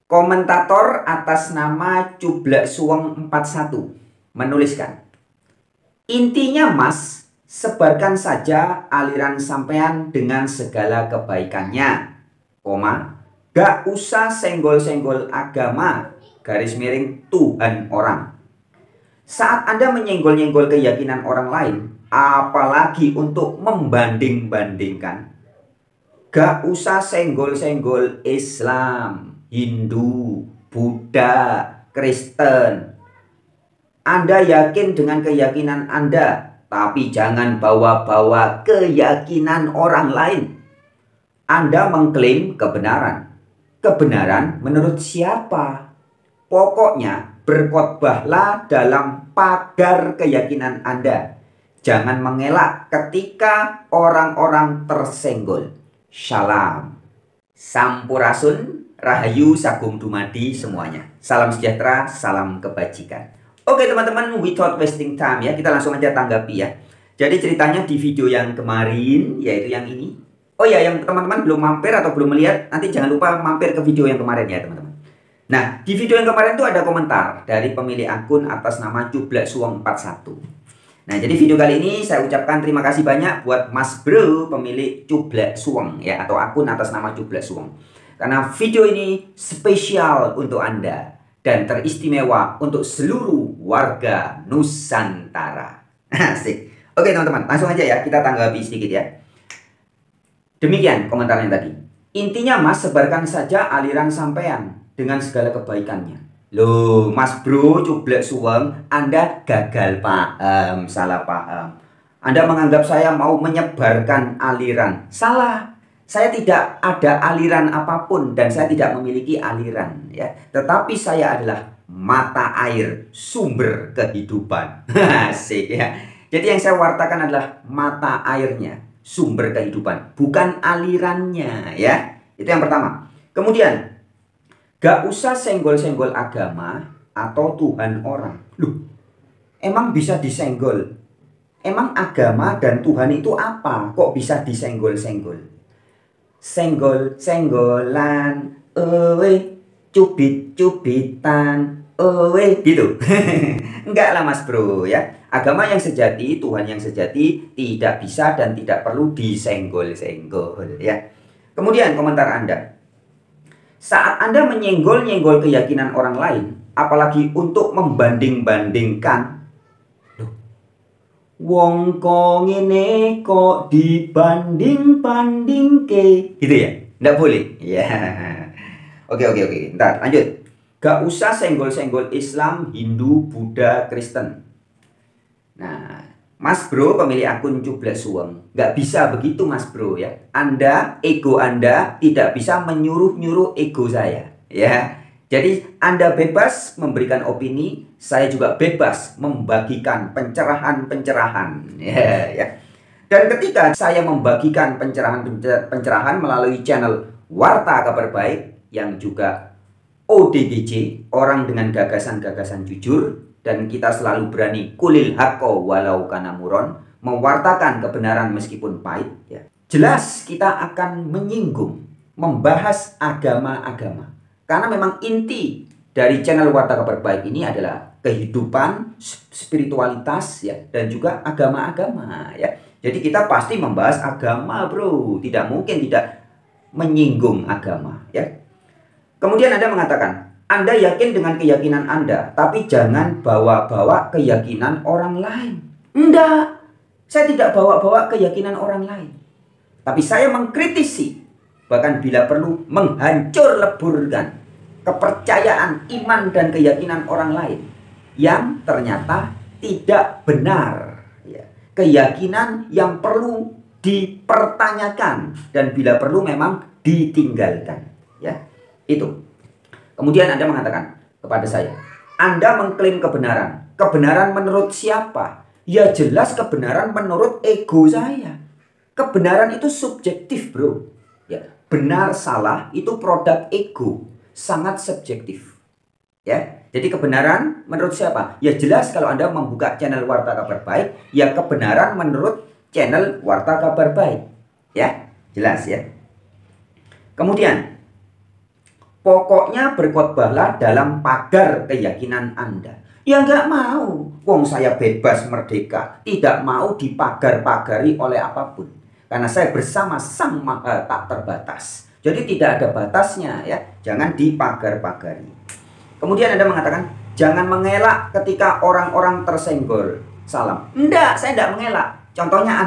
Komentator atas nama Cublak Suweng 41 menuliskan, intinya Mas, sebarkan saja aliran sampean dengan segala kebaikannya, gak usah senggol-senggol agama, garis miring Tuhan orang. Saat Anda menyenggol-nyenggol keyakinan orang lain, apalagi untuk membanding-bandingkan, gak usah senggol-senggol Islam, Hindu, Buddha, Kristen. Anda yakin dengan keyakinan Anda, tapi jangan bawa-bawa keyakinan orang lain. Anda mengklaim kebenaran. Kebenaran menurut siapa? Pokoknya berkhotbahlah dalam pagar keyakinan Anda. Jangan mengelak ketika orang-orang tersenggol. Shalom. Sampurasun. Rahayu Sagung Dumadi semuanya. Salam sejahtera, salam kebajikan. Oke teman-teman, without wasting time ya, kita langsung aja tanggapi ya. Jadi ceritanya di video yang kemarin, yaitu yang ini. Oh ya, yang teman-teman belum mampir atau belum melihat, nanti jangan lupa mampir ke video yang kemarin ya teman-teman. Nah, di video yang kemarin itu ada komentar dari pemilik akun atas nama Cublak Suweng 41. Nah, jadi video kali ini saya ucapkan terima kasih banyak buat Mas Bro pemilik Cublak Suweng ya, atau akun atas nama Cublak Suweng. Karena video ini spesial untuk Anda dan teristimewa untuk seluruh warga Nusantara. Asik. Oke teman-teman, langsung aja ya kita tanggapi sedikit ya. Demikian komentarnya tadi. Intinya Mas, sebarkan saja aliran sampean dengan segala kebaikannya. Loh, Mas Bro Cublak Suweng, Anda gagal paham, salah paham. Anda menganggap saya mau menyebarkan aliran. Salah. Saya tidak ada aliran apapun dan saya tidak memiliki aliran ya. Tetapi saya adalah mata air, sumber kehidupan. Asik ya. Jadi yang saya wartakan adalah mata airnya, sumber kehidupan, bukan alirannya ya. Itu yang pertama. Kemudian, gak usah senggol-senggol agama atau Tuhan orang. Loh, emang bisa disenggol? Emang agama dan Tuhan itu apa? Kok bisa disenggol-senggol? Senggol-senggolan, cubit-cubitan, gitu. Enggak lah Mas Bro ya. Agama yang sejati, Tuhan yang sejati tidak bisa dan tidak perlu disenggol-senggol ya. Kemudian komentar Anda. Saat Anda menyenggol-nyenggol keyakinan orang lain, apalagi untuk membanding-bandingkan, wong kok ngene kok dibanding-banding ke, gitu ya? Nggak boleh ya. Oke. Ntar lanjut. Gak usah senggol-senggol Islam, Hindu, Buddha, Kristen. Nah, Mas Bro pemilik akun Cublak Suweng, gak bisa begitu Mas Bro ya. Ego Anda tidak bisa menyuruh-nyuruh ego saya ya. Jadi Anda bebas memberikan opini, saya juga bebas membagikan pencerahan-pencerahan ya. Dan ketika saya membagikan pencerahan melalui channel Warta Kabar Baik yang juga ODGJ, orang dengan gagasan-gagasan jujur, dan kita selalu berani kulil haqqo walau kana muron, mewartakan kebenaran meskipun pahit ya. Jelas kita akan menyinggung, membahas agama-agama. Karena memang inti dari channel Warta Kabar Baik ini adalah kehidupan, spiritualitas ya, dan juga agama-agama ya. Jadi kita pasti membahas agama Bro, tidak mungkin tidak menyinggung agama ya. Kemudian Anda mengatakan, Anda yakin dengan keyakinan Anda, tapi jangan bawa-bawa keyakinan orang lain. Enggak, saya tidak bawa-bawa keyakinan orang lain. Tapi saya mengkritisi, bahkan bila perlu menghancur leburkan kepercayaan, iman, dan keyakinan orang lain yang ternyata tidak benar ya. Keyakinan yang perlu dipertanyakan dan bila perlu memang ditinggalkan ya. Itu. Kemudian Anda mengatakan kepada saya, Anda mengklaim kebenaran. Kebenaran menurut siapa? Ya jelas kebenaran menurut ego saya. Kebenaran itu subjektif Bro ya. Benar salah itu produk ego, sangat subjektif ya. Jadi kebenaran menurut siapa? Ya jelas kalau Anda membuka channel Warta Kabar Baik, ya kebenaran menurut channel Warta Kabar Baik ya. Jelas ya. Kemudian Pokoknya berkhotbahlah dalam pagar keyakinan Anda. Ya nggak mau. Wong saya bebas merdeka. Tidak mau dipagar-pagari oleh apapun. Karena saya bersama Sang Maha tak terbatas. Jadi tidak ada batasnya ya. Jangan dipagar-pagari. Kemudian Anda mengatakan, jangan mengelak ketika orang-orang tersenggol. Salam. Enggak, saya tidak mengelak. Contohnya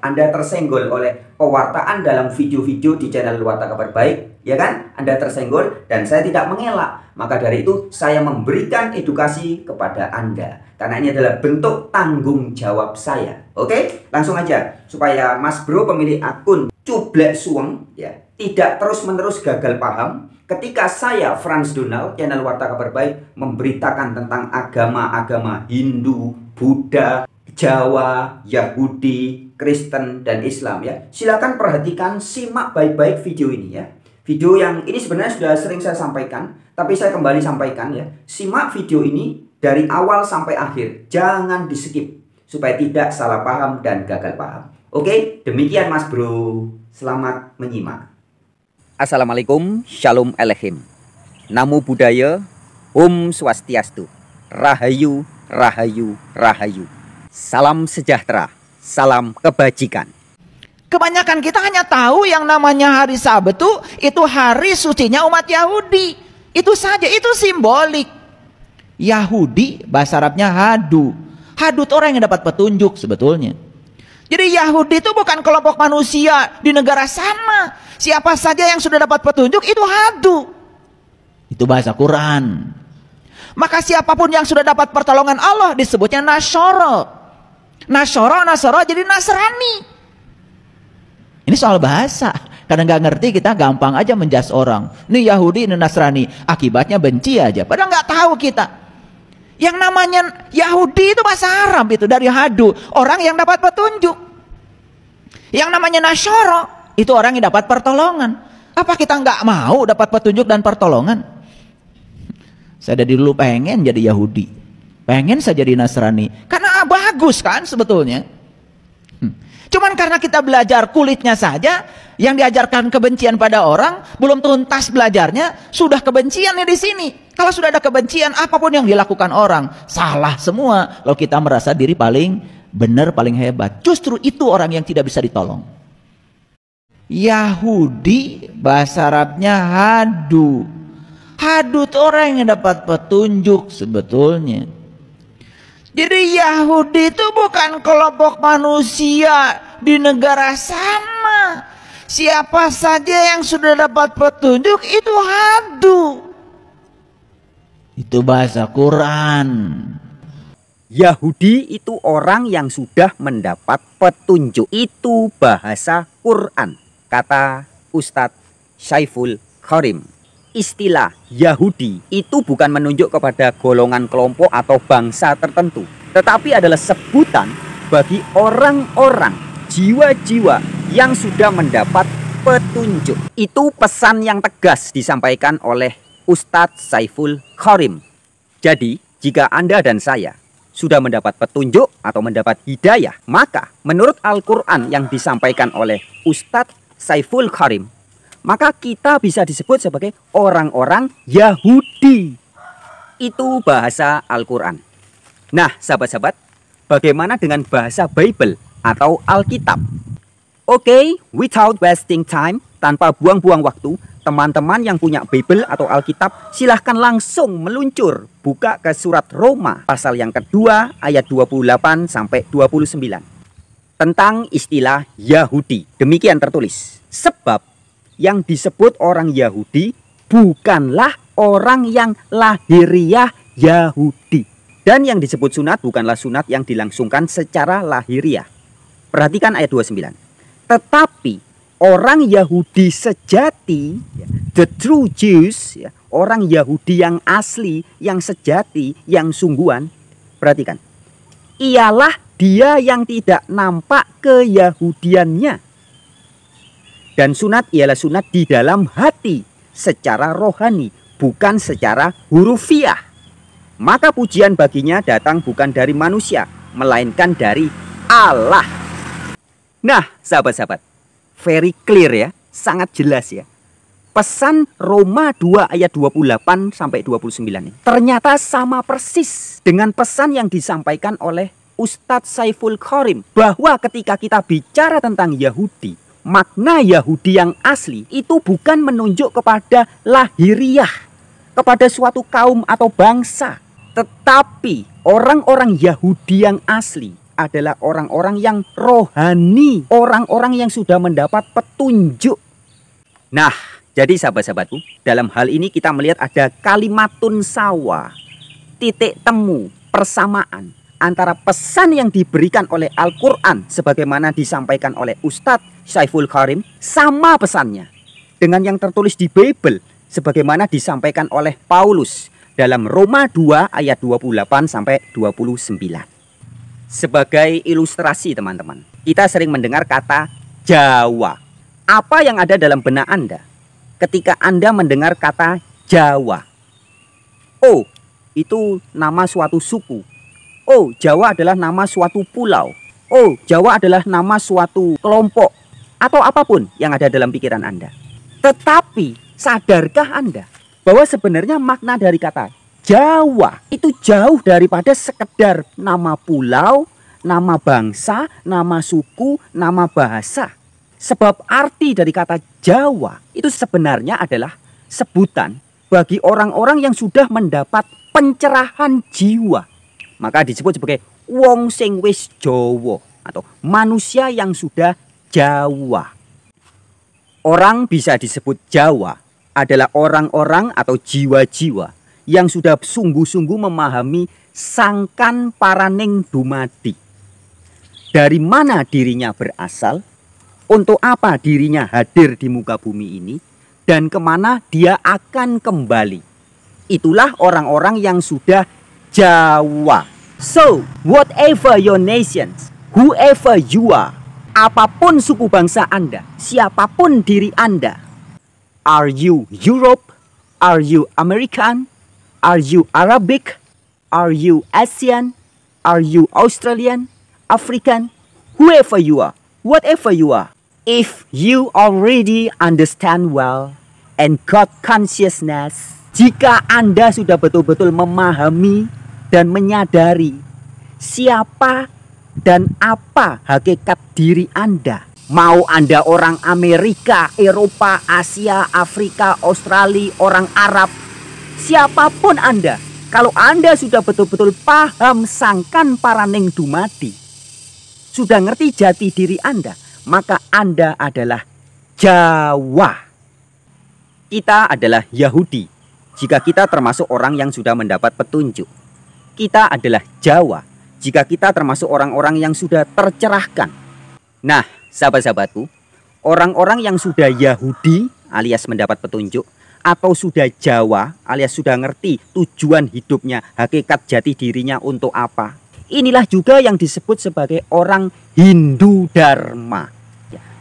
Anda tersenggol oleh pewartaan dalam video-video di channel Warta Kabar Baik, ya kan? Anda tersenggol dan saya tidak mengelak. Maka dari itu saya memberikan edukasi kepada Anda. Karena ini adalah bentuk tanggung jawab saya. Oke? Langsung aja supaya Mas Bro pemilik akun Cublek Suweng ya, tidak terus-menerus gagal paham ketika saya Frans Donald channel Warta Kabar Baik memberitakan tentang agama-agama Hindu, Buddha, Jawa, Yahudi, Kristen, dan Islam ya. Silakan perhatikan, simak baik-baik video ini ya. Video yang ini sebenarnya sudah sering saya sampaikan, tapi saya kembali sampaikan ya. Simak video ini dari awal sampai akhir. Jangan di-skip supaya tidak salah paham dan gagal paham. Oke, demikian Mas Bro. Selamat menyimak. Assalamualaikum, Shalom Alehim. Namo Buddhaya, Om Swastiastu. Rahayu, Rahayu, Rahayu. Salam sejahtera, salam kebajikan. Kebanyakan kita hanya tahu yang namanya hari Sabat itu hari sucinya umat Yahudi. Itu saja, itu simbolik. Yahudi bahasa Arabnya hadu. Hadu itu orang yang dapat petunjuk sebetulnya. Jadi Yahudi itu bukan kelompok manusia di negara sana. Siapa saja yang sudah dapat petunjuk itu hadu. Itu bahasa Quran. Maka siapapun yang sudah dapat pertolongan Allah disebutnya Nasyara. Nasoro jadi Nasrani. Ini soal bahasa. Karena nggak ngerti kita gampang aja menjas orang. Ini Yahudi, ini Nasrani. Akibatnya benci aja. Padahal nggak tahu kita. Yang namanya Yahudi itu bahasa Arab itu dari hadu. Orang yang dapat petunjuk. Yang namanya Nasyara itu orang yang dapat pertolongan. Apa kita nggak mau dapat petunjuk dan pertolongan? Saya dari dulu pengen jadi Yahudi. Pengen saya jadi Nasrani. Karena bagus kan sebetulnya. Cuman karena kita belajar kulitnya saja, yang diajarkan kebencian pada orang, belum tuntas belajarnya, sudah kebencian nih di sini. Kalau sudah ada kebencian, apapun yang dilakukan orang, salah semua. Lalu kita merasa diri paling benar, paling hebat. Justru itu orang yang tidak bisa ditolong. Yahudi, bahasa Arabnya hadu. Hadu itu orang yang dapat petunjuk sebetulnya. Jadi Yahudi itu bukan kelompok manusia di negara sana. Siapa saja yang sudah dapat petunjuk itu hadu. Itu bahasa Quran. Yahudi itu orang yang sudah mendapat petunjuk. Itu bahasa Quran. Kata Ustadz Saiful Karim. Istilah Yahudi itu bukan menunjuk kepada golongan kelompok atau bangsa tertentu, tetapi adalah sebutan bagi orang-orang, jiwa-jiwa yang sudah mendapat petunjuk. Itu pesan yang tegas disampaikan oleh Ustadz Saiful Karim. Jadi, jika Anda dan saya sudah mendapat petunjuk atau mendapat hidayah, maka menurut Al-Quran yang disampaikan oleh Ustadz Saiful Karim, maka kita bisa disebut sebagai orang-orang Yahudi. Itu bahasa Al-Quran. Nah, sahabat-sahabat, bagaimana dengan bahasa Bible atau Alkitab? Oke, without wasting time, tanpa buang-buang waktu, teman-teman yang punya Bible atau Alkitab, silahkan langsung meluncur. Buka ke surat Roma, pasal yang kedua, ayat 28 sampai 29. Tentang istilah Yahudi. Demikian tertulis. Sebab yang disebut orang Yahudi bukanlah orang yang lahiriah Yahudi. Dan yang disebut sunat bukanlah sunat yang dilangsungkan secara lahiriah. Perhatikan ayat 29. Tetapi orang Yahudi sejati, the true Jews, orang Yahudi yang asli, yang sejati, yang sungguhan. Perhatikan. Ialah dia yang tidak nampak keyahudiannya. Dan sunat ialah sunat di dalam hati, secara rohani, bukan secara hurufiah. Maka pujian baginya datang bukan dari manusia, melainkan dari Allah. Nah, sahabat-sahabat, very clear ya, sangat jelas ya. pesan Roma 2 ayat 28 sampai 29 ini ternyata sama persis dengan pesan yang disampaikan oleh Ustadz Saiful Khorim, bahwa ketika kita bicara tentang Yahudi, makna Yahudi yang asli itu bukan menunjuk kepada lahiriah, kepada suatu kaum atau bangsa, tetapi orang-orang Yahudi yang asli adalah orang-orang yang rohani, orang-orang yang sudah mendapat petunjuk. Nah, jadi sahabat-sahabatku, dalam hal ini kita melihat ada kalimatun sawa, titik temu, persamaan antara pesan yang diberikan oleh Al-Quran sebagaimana disampaikan oleh Ustadz Saiful Khorim, sama pesannya dengan yang tertulis di Bible sebagaimana disampaikan oleh Paulus dalam Roma 2 ayat 28 sampai 29. Sebagai ilustrasi teman-teman, kita sering mendengar kata Jawa. Apa yang ada dalam benak Anda ketika Anda mendengar kata Jawa? Oh, itu nama suatu suku. Oh, Jawa adalah nama suatu pulau. Oh, Jawa adalah nama suatu kelompok. Atau apapun yang ada dalam pikiran Anda. Tetapi, sadarkah Anda bahwa sebenarnya makna dari kata Jawa itu jauh daripada sekedar nama pulau, nama bangsa, nama suku, nama bahasa. Sebab arti dari kata Jawa itu sebenarnya adalah sebutan bagi orang-orang yang sudah mendapat pencerahan jiwa. Maka disebut sebagai wong sing wis Jawa atau manusia yang sudah Jawa. Orang bisa disebut Jawa adalah orang-orang atau jiwa-jiwa yang sudah sungguh-sungguh memahami sangkan paraning dumadi. Dari mana dirinya berasal, untuk apa dirinya hadir di muka bumi ini, dan kemana dia akan kembali. Itulah orang-orang yang sudah Jawa. So, whatever your nations, whoever you are, apapun suku bangsa Anda, siapapun diri Anda, are you Europe? Are you American? Are you Arabic? Are you Asian? Are you Australian? African? Whoever you are, whatever you are, if you already understand well and got consciousness, jika Anda sudah betul-betul memahami dan menyadari siapa dan apa hakikat diri Anda, mau Anda orang Amerika, Eropa, Asia, Afrika, Australia, orang Arab, siapapun Anda, kalau Anda sudah betul-betul paham sangkan paraning dumadi, sudah ngerti jati diri Anda, maka Anda adalah Jawa. Kita adalah Yahudi jika kita termasuk orang yang sudah mendapat petunjuk. Kita adalah Jawa jika kita termasuk orang-orang yang sudah tercerahkan. Nah, sahabat-sahabatku, orang-orang yang sudah Yahudi alias mendapat petunjuk, atau sudah Jawa alias sudah ngerti tujuan hidupnya, hakikat jati dirinya untuk apa, inilah juga yang disebut sebagai orang Hindu Dharma.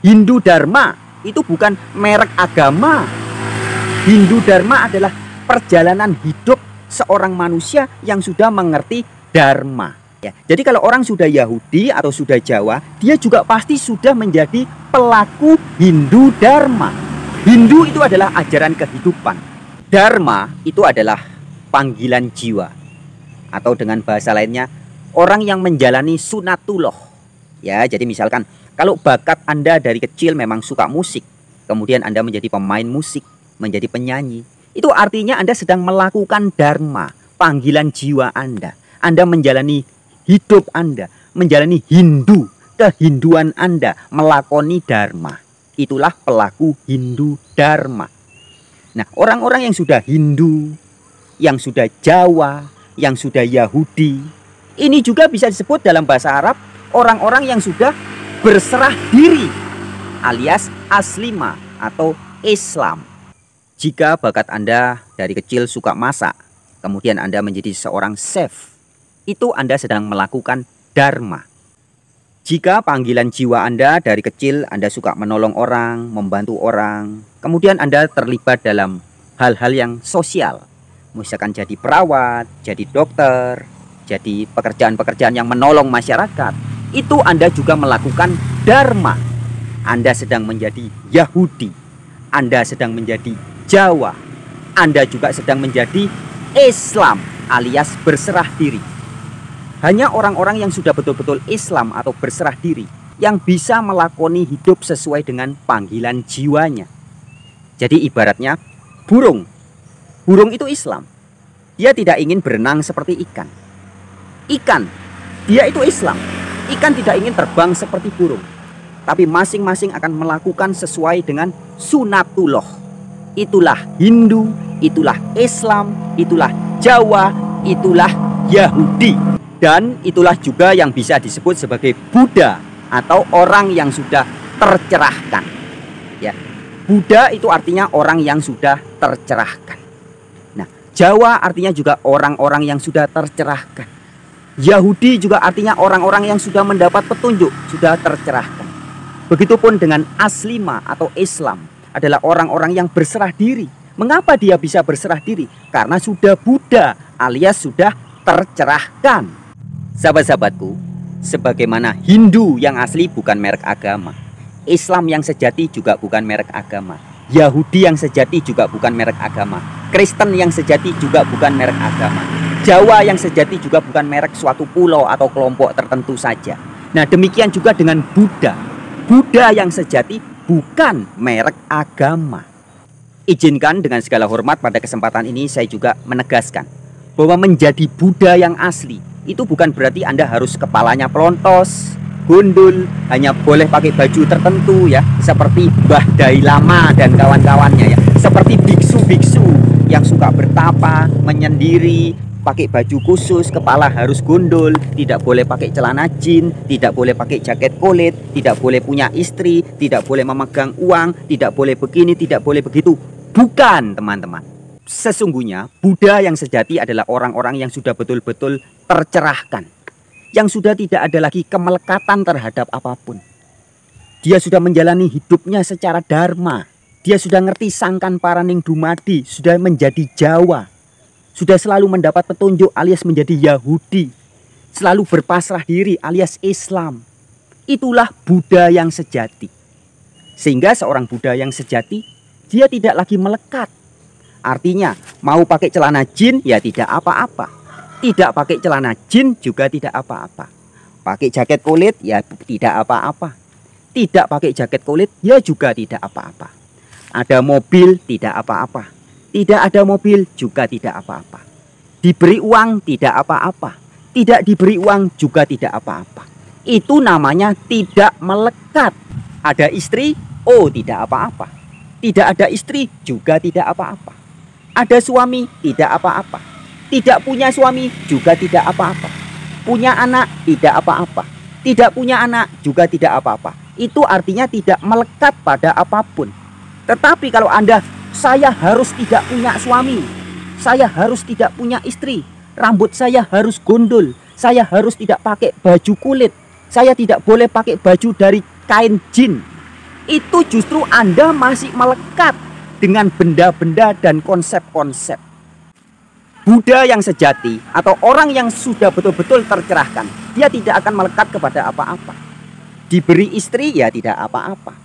Hindu Dharma itu bukan merek agama. Hindu Dharma adalah perjalanan hidup seorang manusia yang sudah mengerti Dharma. Ya, jadi kalau orang sudah Yahudi atau sudah Jawa, dia juga pasti sudah menjadi pelaku Hindu Dharma. Hindu itu adalah ajaran kehidupan. Dharma itu adalah panggilan jiwa. Atau dengan bahasa lainnya, orang yang menjalani sunatullah. Ya, jadi misalkan kalau bakat Anda dari kecil memang suka musik, kemudian Anda menjadi pemain musik, menjadi penyanyi, itu artinya Anda sedang melakukan dharma, panggilan jiwa Anda. Anda menjalani hidup Anda, menjalani Hindu, kehinduan Anda, melakoni dharma. Itulah pelaku Hindu Dharma. Nah, orang-orang yang sudah Hindu, yang sudah Jawa, yang sudah Yahudi, ini juga bisa disebut dalam bahasa Arab orang-orang yang sudah berserah diri alias aslima atau Islam. Jika bakat Anda dari kecil suka masak, kemudian Anda menjadi seorang chef, itu Anda sedang melakukan dharma. Jika panggilan jiwa Anda dari kecil Anda suka menolong orang, membantu orang, kemudian Anda terlibat dalam hal-hal yang sosial, misalkan jadi perawat, jadi dokter, jadi pekerjaan-pekerjaan yang menolong masyarakat, itu Anda juga melakukan dharma. Anda sedang menjadi Yahudi. Anda sedang menjadi Jawa, Anda juga sedang menjadi Islam alias berserah diri. Hanya orang-orang yang sudah betul-betul Islam atau berserah diri yang bisa melakoni hidup sesuai dengan panggilan jiwanya. Jadi ibaratnya burung. Burung itu Islam. Dia tidak ingin berenang seperti ikan. Ikan, dia itu Islam. Ikan tidak ingin terbang seperti burung. Tapi masing-masing akan melakukan sesuai dengan sunatullah. Itulah Hindu, itulah Islam, itulah Jawa, itulah Yahudi. Dan itulah juga yang bisa disebut sebagai Buddha atau orang yang sudah tercerahkan. Ya, Buddha itu artinya orang yang sudah tercerahkan. Nah, Jawa artinya juga orang-orang yang sudah tercerahkan. Yahudi juga artinya orang-orang yang sudah mendapat petunjuk, sudah tercerahkan. Begitupun dengan Aslima atau Islam adalah orang-orang yang berserah diri. Mengapa dia bisa berserah diri? Karena sudah Buddha alias sudah tercerahkan. Sahabat-sahabatku, sebagaimana Hindu yang asli bukan merek agama, Islam yang sejati juga bukan merek agama, Yahudi yang sejati juga bukan merek agama, Kristen yang sejati juga bukan merek agama, Jawa yang sejati juga bukan merek suatu pulau atau kelompok tertentu saja. Nah, demikian juga dengan Buddha. Buddha yang sejati bukan merek agama. Izinkan dengan segala hormat pada kesempatan ini saya juga menegaskan bahwa menjadi Buddha yang asli itu bukan berarti Anda harus kepalanya pelontos, gundul, hanya boleh pakai baju tertentu ya, seperti Mbah Dalai Lama dan kawan-kawannya ya, seperti biksu-biksu yang suka bertapa, menyendiri, pakai baju khusus, kepala harus gundul, tidak boleh pakai celana jin, tidak boleh pakai jaket kulit, tidak boleh punya istri, tidak boleh memegang uang, tidak boleh begini, tidak boleh begitu. Bukan, teman-teman. Sesungguhnya Buddha yang sejati adalah orang-orang yang sudah betul-betul tercerahkan, yang sudah tidak ada lagi kemelekatan terhadap apapun. Dia sudah menjalani hidupnya secara dharma. Dia sudah ngerti sangkan paraning dumadi, sudah menjadi Jawa, sudah selalu mendapat petunjuk alias menjadi Yahudi, selalu berpasrah diri alias Islam. Itulah Buddha yang sejati. Sehingga seorang Buddha yang sejati, dia tidak lagi melekat. Artinya mau pakai celana jin ya tidak apa-apa, tidak pakai celana jin juga tidak apa-apa, pakai jaket kulit ya tidak apa-apa, tidak pakai jaket kulit ya juga tidak apa-apa, ada mobil tidak apa-apa, tidak ada mobil juga tidak apa-apa, diberi uang tidak apa-apa, tidak diberi uang juga tidak apa-apa. Itu namanya tidak melekat. Ada istri, oh tidak apa-apa, tidak ada istri juga tidak apa-apa. Ada suami, tidak apa-apa. Tidak punya suami, juga tidak apa-apa. Punya anak, tidak apa-apa. Tidak punya anak, juga tidak apa-apa. Itu artinya tidak melekat pada apapun. Tetapi kalau Anda, saya harus tidak punya suami, saya harus tidak punya istri, rambut saya harus gondol, saya harus tidak pakai baju kulit, saya tidak boleh pakai baju dari kain jin. Itu justru Anda masih melekat dengan benda-benda dan konsep-konsep. Buddha yang sejati atau orang yang sudah betul-betul tercerahkan, dia tidak akan melekat kepada apa-apa. Diberi istri ya tidak apa-apa.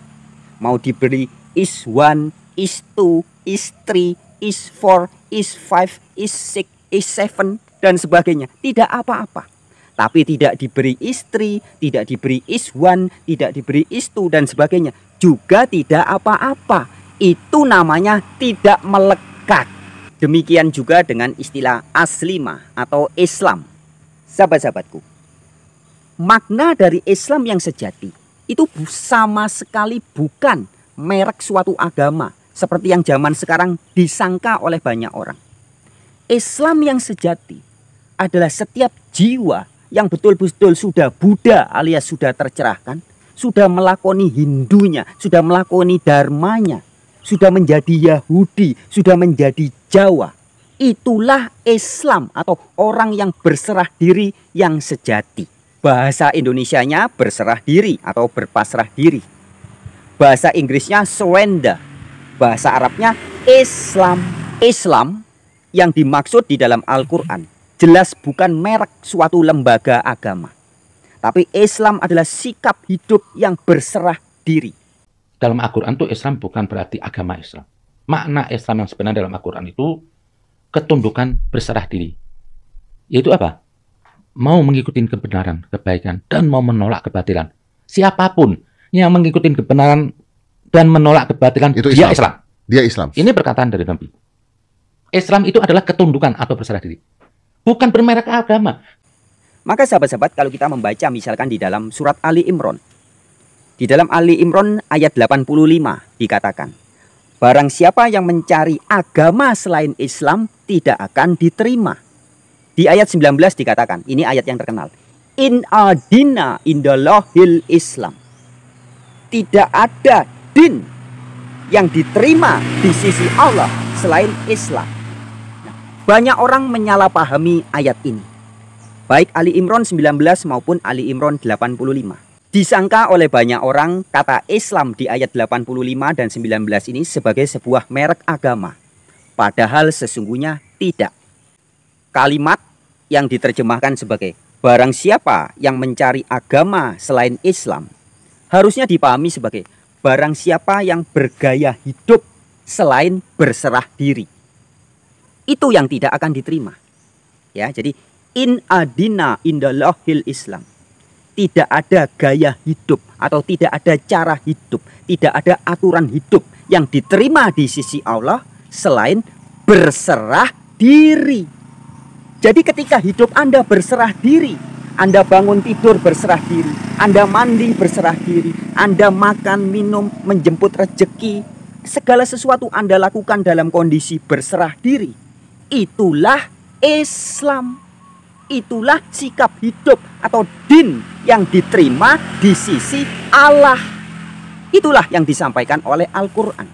Mau diberi is one, is two, is three, is four, is five, is six, is seven dan sebagainya, tidak apa-apa. Tapi tidak diberi istri, tidak diberi is one, tidak diberi is two dan sebagainya, juga tidak apa-apa. Itu namanya tidak melekat. Demikian juga dengan istilah aslima atau Islam. Sahabat-sahabatku, makna dari Islam yang sejati itu sama sekali bukan merek suatu agama seperti yang zaman sekarang disangka oleh banyak orang. Islam yang sejati adalah setiap jiwa yang betul-betul sudah Buddha alias sudah tercerahkan, sudah melakoni Hindunya, sudah melakoni dharmanya, sudah menjadi Yahudi, sudah menjadi Jawa. Itulah Islam atau orang yang berserah diri yang sejati. Bahasa Indonesianya berserah diri atau berpasrah diri. Bahasa Inggrisnya surrender. Bahasa Arabnya Islam. Islam yang dimaksud di dalam Al-Quran jelas bukan merek suatu lembaga agama. Tapi Islam adalah sikap hidup yang berserah diri. dalam Al-Quran itu Islam bukan berarti agama Islam. Makna Islam yang sebenarnya dalam Al-Quran itu ketundukan berserah diri. Yaitu apa? Mau mengikuti kebenaran, kebaikan, dan mau menolak kebatilan. Siapapun yang mengikuti kebenaran dan menolak kebatilan, Itu dia Islam. Islam. Dia Islam. Ini perkataan dari Nabi. Islam itu adalah ketundukan atau berserah diri. Bukan bermerek agama. Maka sahabat-sahabat, kalau kita membaca misalkan di dalam surat Ali Imran. Di dalam Ali Imran ayat 85 dikatakan, barang siapa yang mencari agama selain Islam tidak akan diterima. Di ayat 19 dikatakan, ini ayat yang terkenal. In adina indallahil Islam. Tidak ada din yang diterima di sisi Allah selain Islam. Nah, banyak orang menyalahpahami ayat ini. Baik Ali Imran 19 maupun Ali Imran 85. Disangka oleh banyak orang kata Islam di ayat 85 dan 19 ini sebagai sebuah merek agama. Padahal sesungguhnya tidak. Kalimat yang diterjemahkan sebagai barang siapa yang mencari agama selain Islam harusnya dipahami sebagai barang siapa yang bergaya hidup selain berserah diri. Itu yang tidak akan diterima. Ya, jadi in adina indallahil Islam. Tidak ada gaya hidup atau tidak ada cara hidup, tidak ada aturan hidup yang diterima di sisi Allah selain berserah diri. Jadi ketika hidup Anda berserah diri, Anda bangun tidur berserah diri, Anda mandi berserah diri, Anda makan, minum, menjemput rezeki, segala sesuatu Anda lakukan dalam kondisi berserah diri. Itulah Islam. Itulah sikap hidup atau din yang diterima di sisi Allah. Itulah yang disampaikan oleh Al-Quran.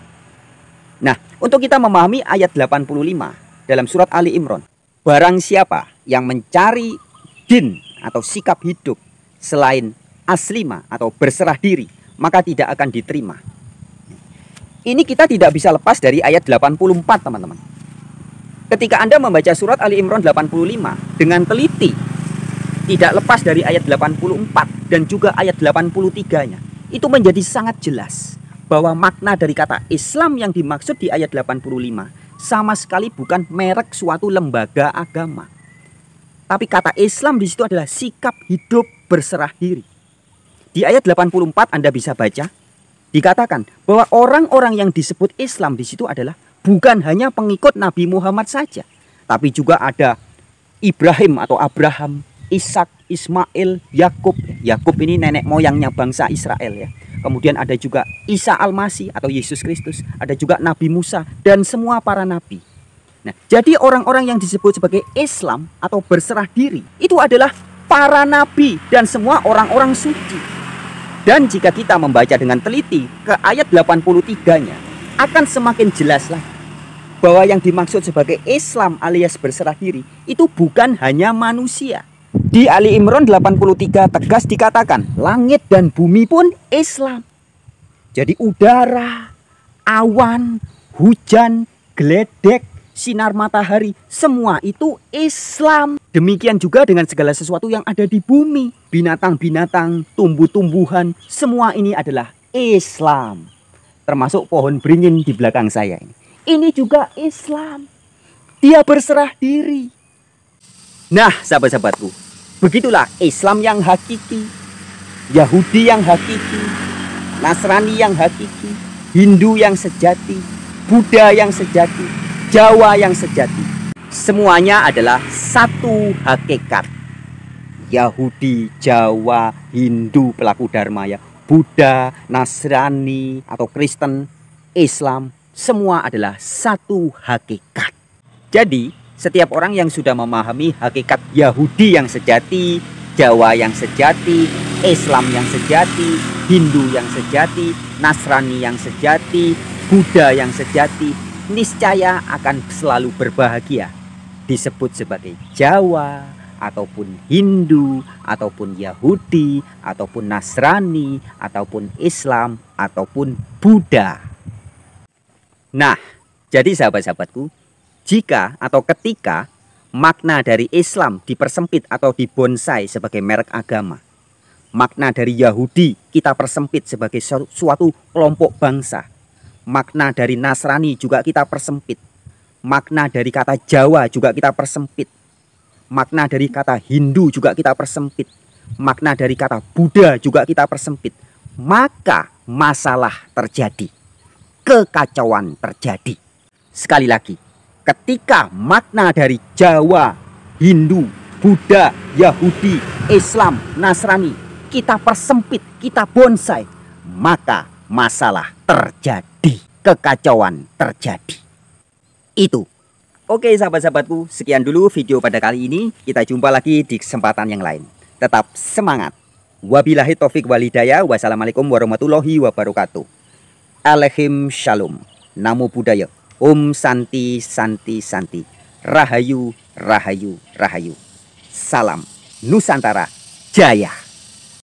Nah, untuk kita memahami ayat 85 dalam surat Ali Imran. Barang siapa yang mencari din atau sikap hidup selain aslima atau berserah diri, maka tidak akan diterima. Ini kita tidak bisa lepas dari ayat 84, teman-teman. Ketika Anda membaca surat Ali Imran 85 dengan teliti, tidak lepas dari ayat 84 dan juga ayat 83-nya, itu menjadi sangat jelas bahwa makna dari kata Islam yang dimaksud di ayat 85 sama sekali bukan merek suatu lembaga agama. Tapi kata Islam di situ adalah sikap hidup berserah diri. Di ayat 84 Anda bisa baca, dikatakan bahwa orang-orang yang disebut Islam di situ adalah bukan hanya pengikut Nabi Muhammad saja, tapi juga ada Ibrahim atau Abraham, Ishak, Ismail, Yakub. Yakub ini nenek moyangnya bangsa Israel ya. Kemudian ada juga Isa Al-Masih atau Yesus Kristus. Ada juga Nabi Musa dan semua para nabi. Nah, jadi orang-orang yang disebut sebagai Islam atau berserah diri itu adalah para nabi dan semua orang-orang suci. Dan jika kita membaca dengan teliti ke ayat 83-nya, akan semakin jelas lagi bahwa yang dimaksud sebagai Islam alias berserah diri itu bukan hanya manusia. Di Ali Imran 83 tegas dikatakan langit dan bumi pun Islam. Jadi udara, awan, hujan, geledek, sinar matahari, semua itu Islam. Demikian juga dengan segala sesuatu yang ada di bumi. Binatang-binatang, tumbuh-tumbuhan, semua ini adalah Islam. Termasuk pohon beringin di belakang saya ini. Ini juga Islam. Dia berserah diri. Nah, sahabat-sahabatku, begitulah Islam yang hakiki, Yahudi yang hakiki, Nasrani yang hakiki, Hindu yang sejati, Buddha yang sejati, Jawa yang sejati. Semuanya adalah satu hakikat. Yahudi, Jawa, Hindu, pelaku dharma ya, Buddha, Nasrani atau Kristen, Islam, semua adalah satu hakikat. Jadi, setiap orang yang sudah memahami hakikat Yahudi yang sejati, Jawa yang sejati, Islam yang sejati, Hindu yang sejati, Nasrani yang sejati, Buddha yang sejati, niscaya akan selalu berbahagia. Disebut sebagai Jawa, ataupun Hindu, ataupun Yahudi, ataupun Nasrani, ataupun Islam, ataupun Buddha. Nah, jadi sahabat-sahabatku, jika atau ketika makna dari Islam dipersempit atau dibonsai sebagai merek agama, Makna dari Yahudi kita persempit sebagai suatu kelompok bangsa. Makna dari Nasrani juga kita persempit. Makna dari kata Jawa juga kita persempit. Makna dari kata Hindu juga kita persempit. Makna dari kata Buddha juga kita persempit. Maka masalah terjadi. Kekacauan terjadi. Sekali lagi, ketika makna dari Jawa, Hindu, Buddha, Yahudi, Islam, Nasrani kita persempit, kita bonsai, maka masalah terjadi, kekacauan terjadi. Itu. Oke sahabat-sahabatku, sekian dulu video pada kali ini. Kita jumpa lagi di kesempatan yang lain. Tetap semangat. Wabillahi taufik walhidayah. Wassalamualaikum warahmatullahi wabarakatuh. Alehim shalom. Namo Buddhaya. Om Santi Santi Santi. Rahayu Rahayu Rahayu. Salam Nusantara Jaya.